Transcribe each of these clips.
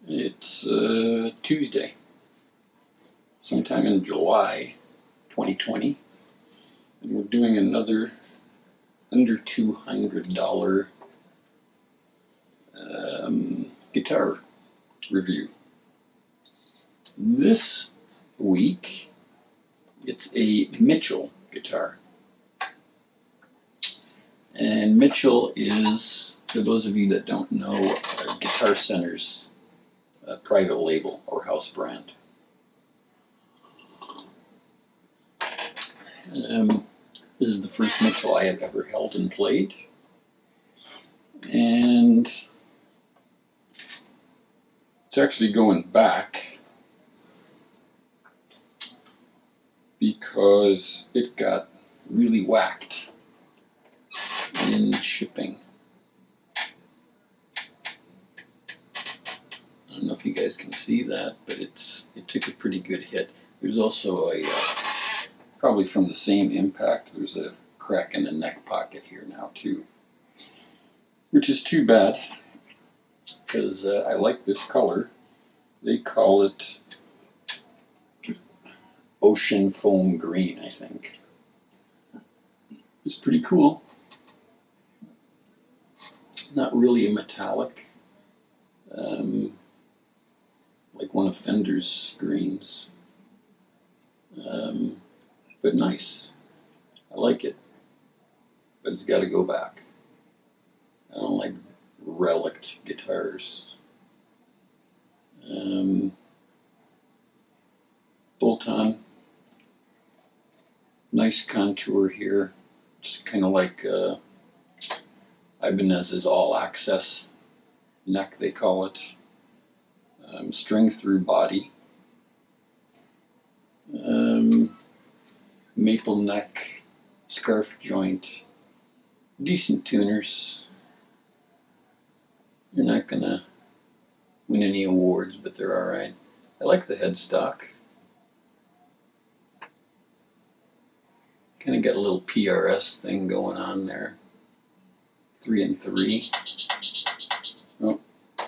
It's Tuesday, sometime in July 2020, and we're doing another under $200 guitar review. This week, it's a Mitchell guitar. And Mitchell is, for those of you that don't know, Guitar Center's private label or house brand. This is the first Mitchell I have ever held and played. And it's actually going back because it got really whacked in shipping. I don't know if you guys can see that, but it took a pretty good hit. There's also a, probably from the same impact, there's a crack in the neck pocket here now too. Which is too bad, because I like this color. They call it Ocean Foam Green, I think. It's pretty cool. Not really a metallic, like one of Fender's greens, but nice. I like it, but it's got to go back. I don't like relic guitars. Bolt-on, nice contour here. It's kind of like Ibanez's all-access neck, they call it. String through body. Maple neck, scarf joint. Decent tuners. You're not gonna win any awards, but they're alright. I like the headstock. Kind of got a little PRS thing going on there. 3 and 3. Oh,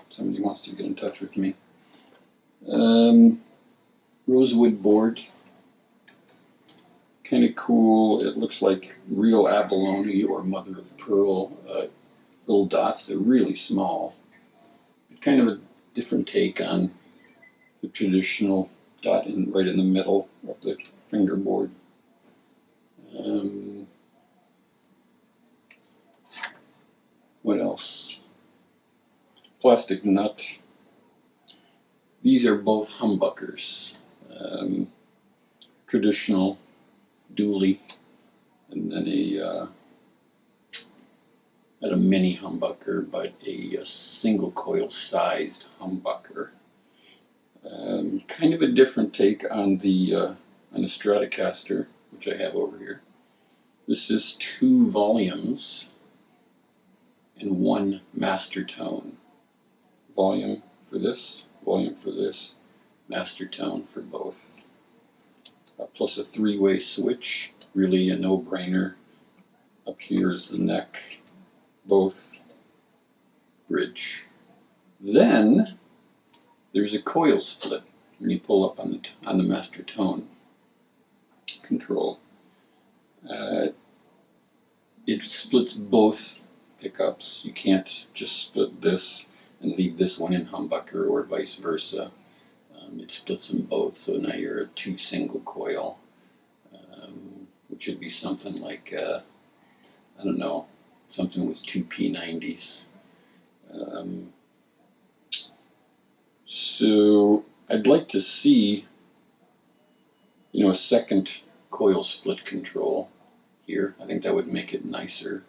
somebody wants to get in touch with me. Rosewood board. Kind of cool. It looks like real abalone or mother of pearl little dots. They're really small. Kind of a different take on the traditional dot right in the middle of the fingerboard. What else? Plastic nut. These are both humbuckers. Traditional dually, and then not a mini humbucker, but a single coil sized humbucker. Kind of a different take on the Stratocaster, which I have over here. This is 2 volumes and 1 master tone. Volume for this, master tone for both. Plus a 3-way switch, really a no-brainer. Up here is the neck, both, bridge. Then there's a coil split when you pull up on the master tone control. It splits both pickups. You can't just split this and leave this one in humbucker or vice versa. It splits them both, so now you're a 2 single coil, which would be something like, I don't know, something with 2 P90s. So I'd like to see, a second coil split control here. I think that would make it nicer,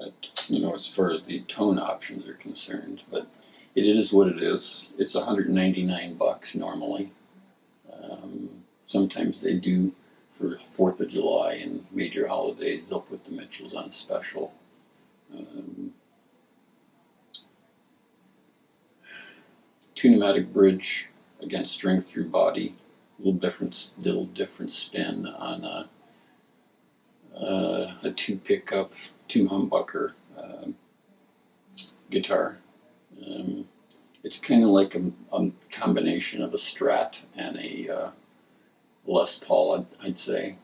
as far as the tone options are concerned. But it is what it is. It's $199 normally. Sometimes they do, for 4th of July and major holidays, they'll put the Mitchells on special. Two pneumatic bridge, again, string through body. Little different spin on a 2 pickup, 2 humbucker guitar. It's kind of like a combination of a Strat and a Les Paul, I'd say.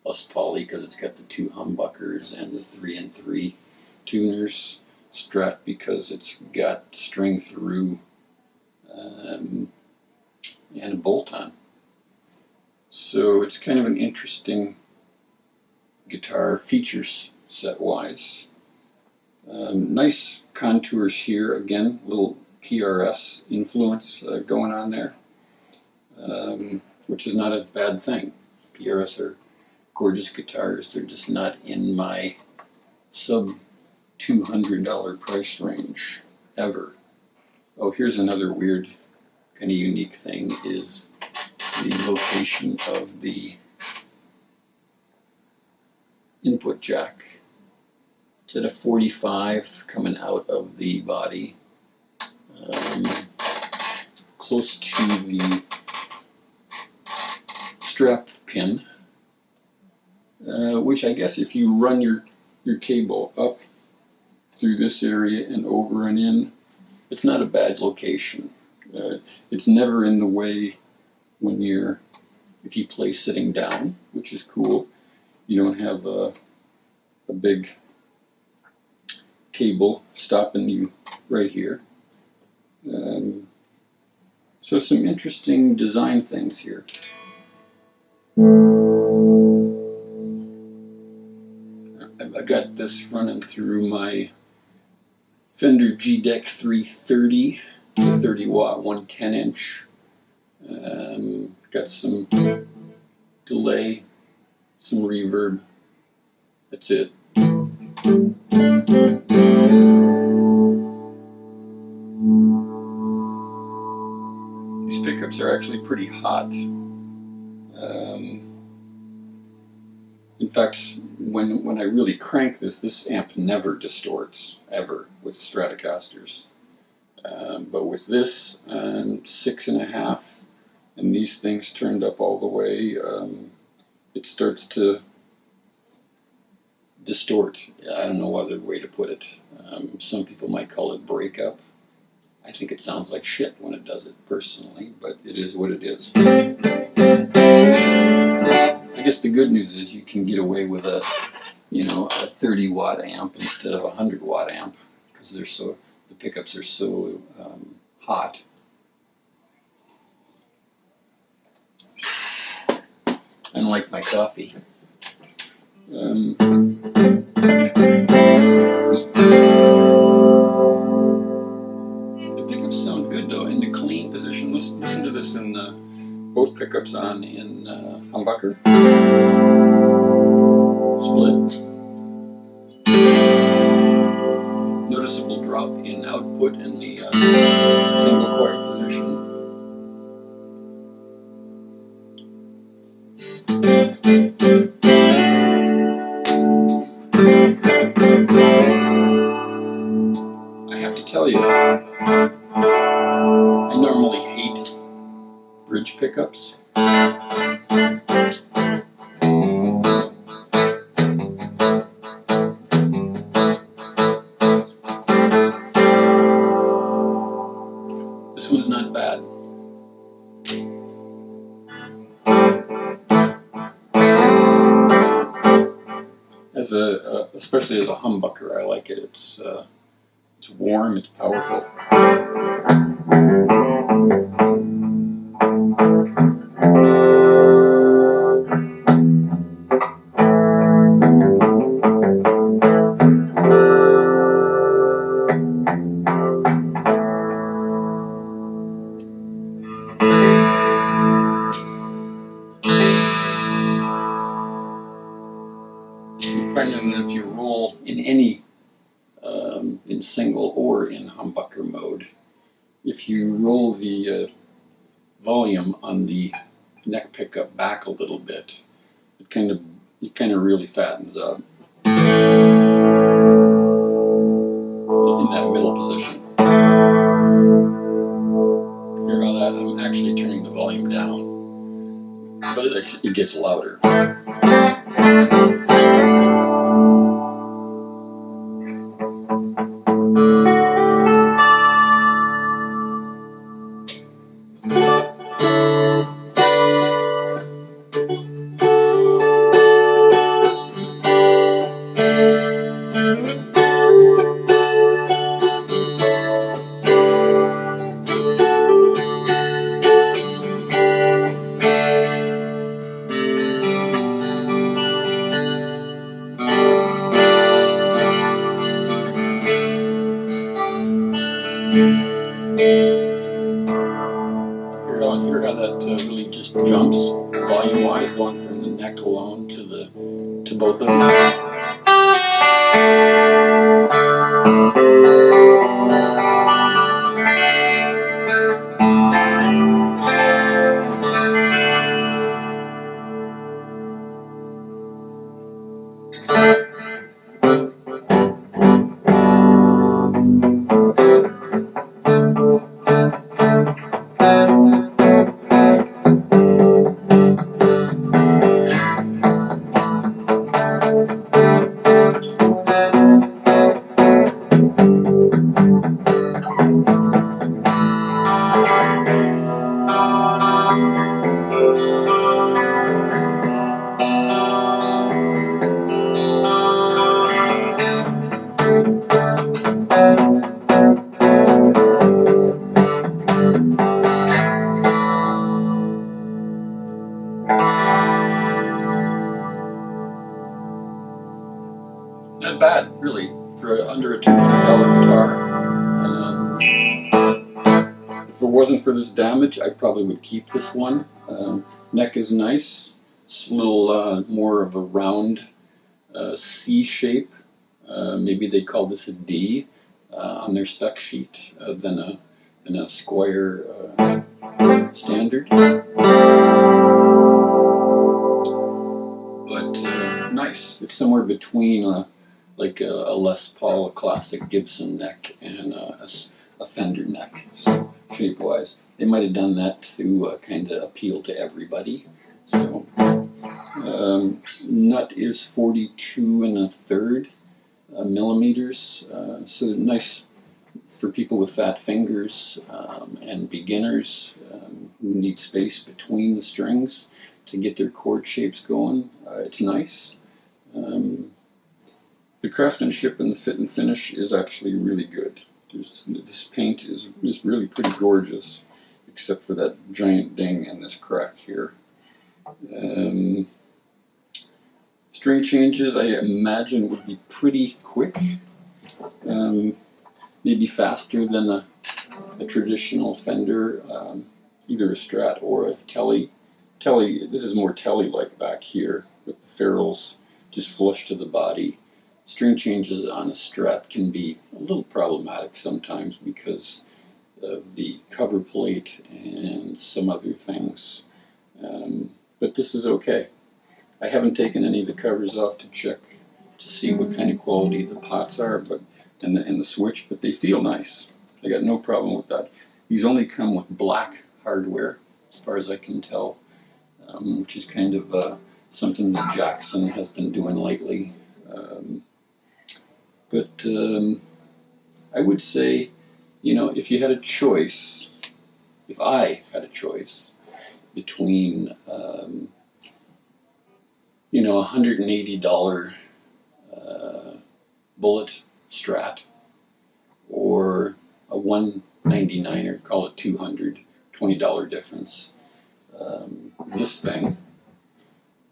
Les Paul because it's got the 2 humbuckers and the 3-in-3 tuners. Strat because it's got string through and a bolt-on. So it's kind of an interesting guitar, features set-wise. Nice contours here, again, little PRS influence going on there, which is not a bad thing. PRS are gorgeous guitars, they're just not in my sub $200 price range, ever. Oh, here's another weird, kind of unique thing, is the location of the input jack. It's at a 45 coming out of the body, close to the strap pin, which I guess if you run your cable up through this area and over and in, it's not a bad location. It's never in the way when if you play sitting down, which is cool. You don't have a big cable stopping you right here. So some interesting design things here. I got this running through my Fender G-Deck 330, 30-watt, 110-inch. Got some delay, some reverb. That's it. These pickups are actually pretty hot. In fact, when I really crank this amp never distorts, ever, with Stratocasters. But with this, 6.5, and these things turned up all the way, it starts to distort. I don't know other way to put it. Some people might call it breakup. I think it sounds like shit when it does it, personally, but it is what it is. I guess the good news is you can get away with a 30-watt amp instead of a 100-watt amp, because the pickups are so hot. I don't like my coffee. The pickups sound good though in the clean position. Listen to this in both pickups on in humbucker. Split. Noticeable drop in output in the single coil position. I have to tell you, I normally hate bridge pickups. This one's not bad. Especially as a humbucker, I like it. It's warm, it's powerful. You find that if you roll in any in single or in humbucker mode, if you roll the volume on the neck pickup back a little bit, it kind of really fattens up in that middle position. Hear how that? I'm actually turning the volume down, but it gets louder. neck alone to both of them. Not bad, really, for under a $200 guitar. If it wasn't for this damage, I probably would keep this one. Neck is nice. It's a little more of a round C shape. Maybe they call this a D on their spec sheet than a square standard. But nice. It's somewhere between like a Les Paul, a classic Gibson neck, and a Fender neck, so shape-wise. They might have done that to kind of appeal to everybody. So nut is 42 1/3 millimeters, so nice for people with fat fingers and beginners who need space between the strings to get their chord shapes going. It's nice. The craftsmanship and the fit and finish is actually really good. This paint is really pretty gorgeous, except for that giant ding and this crack here. String changes, I imagine, would be pretty quick. Maybe faster than a traditional Fender, either a Strat or a Tele. This is more Tele-like back here, with the ferrules just flush to the body. String changes on a Strat can be a little problematic sometimes because of the cover plate and some other things. But this is okay. I haven't taken any of the covers off to check to see what kind of quality the pots are, and the switch, but they feel nice. I got no problem with that. These only come with black hardware, as far as I can tell, which is kind of something that Jackson has been doing lately. But I would say, you know, if you had a choice, if I had a choice between, you know, $180 Bullet Strat or a $199, call it $220 difference, this thing,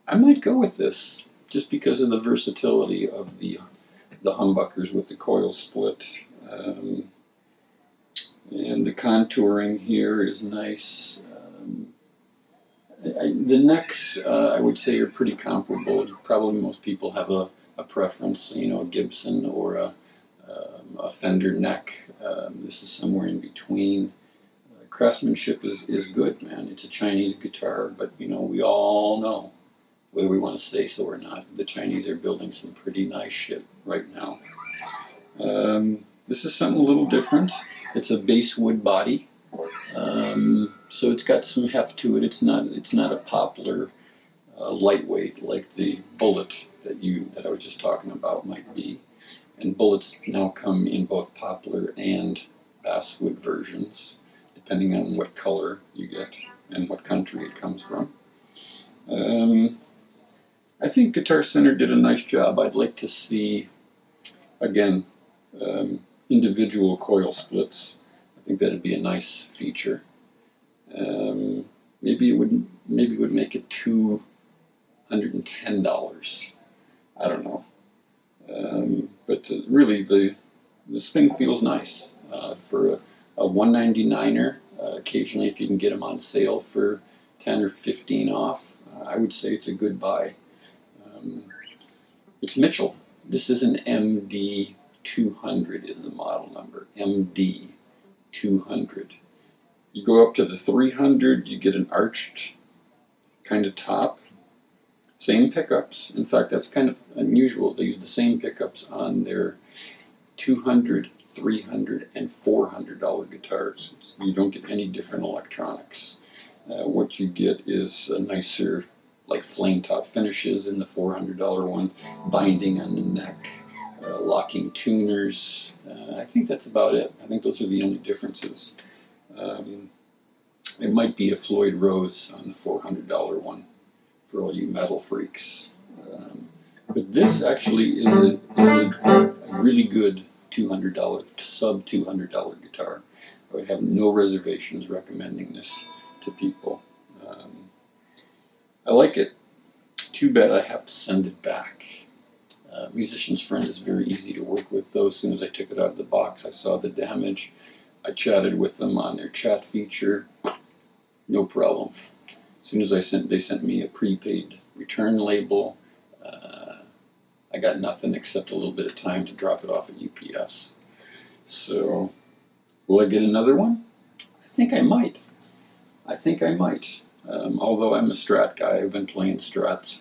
I might go with this just because of the versatility of the humbuckers with the coil split. And the contouring here is nice. The necks, I would say, are pretty comparable. Probably most people have a preference, you know, a Gibson or a Fender neck. This is somewhere in between. Craftsmanship is good, man. It's a Chinese guitar, but, you know, we all know, whether we want to say so or not, the Chinese are building some pretty nice shit right now. This is something a little different. It's a basswood body, so it's got some heft to it. It's not a poplar lightweight like the Bullet that I was just talking about might be. And Bullets now come in both poplar and basswood versions, depending on what color you get and what country it comes from. I think Guitar Center did a nice job. I'd like to see, again, individual coil splits. I think that'd be a nice feature. Maybe it would make it $210. I don't know. But really, this thing feels nice for a $199er. Occasionally, if you can get them on sale for 10 or 15 off, I would say it's a good buy. It's Mitchell. This is an MD 200 is the model number. MD 200. You go up to the 300, you get an arched kind of top. Same pickups. In fact, that's kind of unusual. They use the same pickups on their $200, $300, and $400 guitars. You don't get any different electronics. What you get is a nicer, like flame top finishes in the $400 one, binding on the neck, locking tuners. I think that's about it. I think those are the only differences. It might be a Floyd Rose on the $400 one for all you metal freaks. But this actually is a really good $200, sub $200 guitar. I would have no reservations recommending this to people. I like it. Too bad I have to send it back. Musician's Friend is very easy to work with, though. As soon as I took it out of the box, I saw the damage. I chatted with them on their chat feature. No problem. As soon as they sent me a prepaid return label. I got nothing except a little bit of time to drop it off at UPS. So, will I get another one? I think I might. Although I'm a Strat guy, I've been playing Strats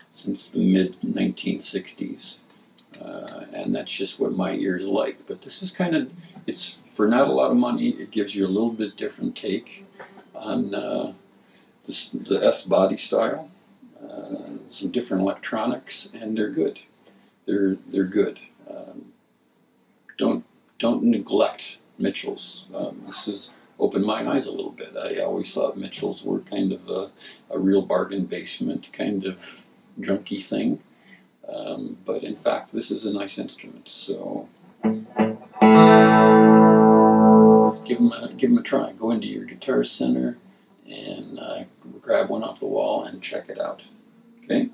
since the mid-1960s. And that's just what my ears like. But this is it's for not a lot of money. It gives you a little bit different take on the S body style. Some different electronics, and they're good. They're good. Don't neglect Mitchells. This has opened my eyes a little bit. I always thought Mitchells were kind of a real bargain basement kind of junky thing, but in fact, this is a nice instrument. So give them a try. Go into your Guitar Center and grab one off the wall and check it out. Okay.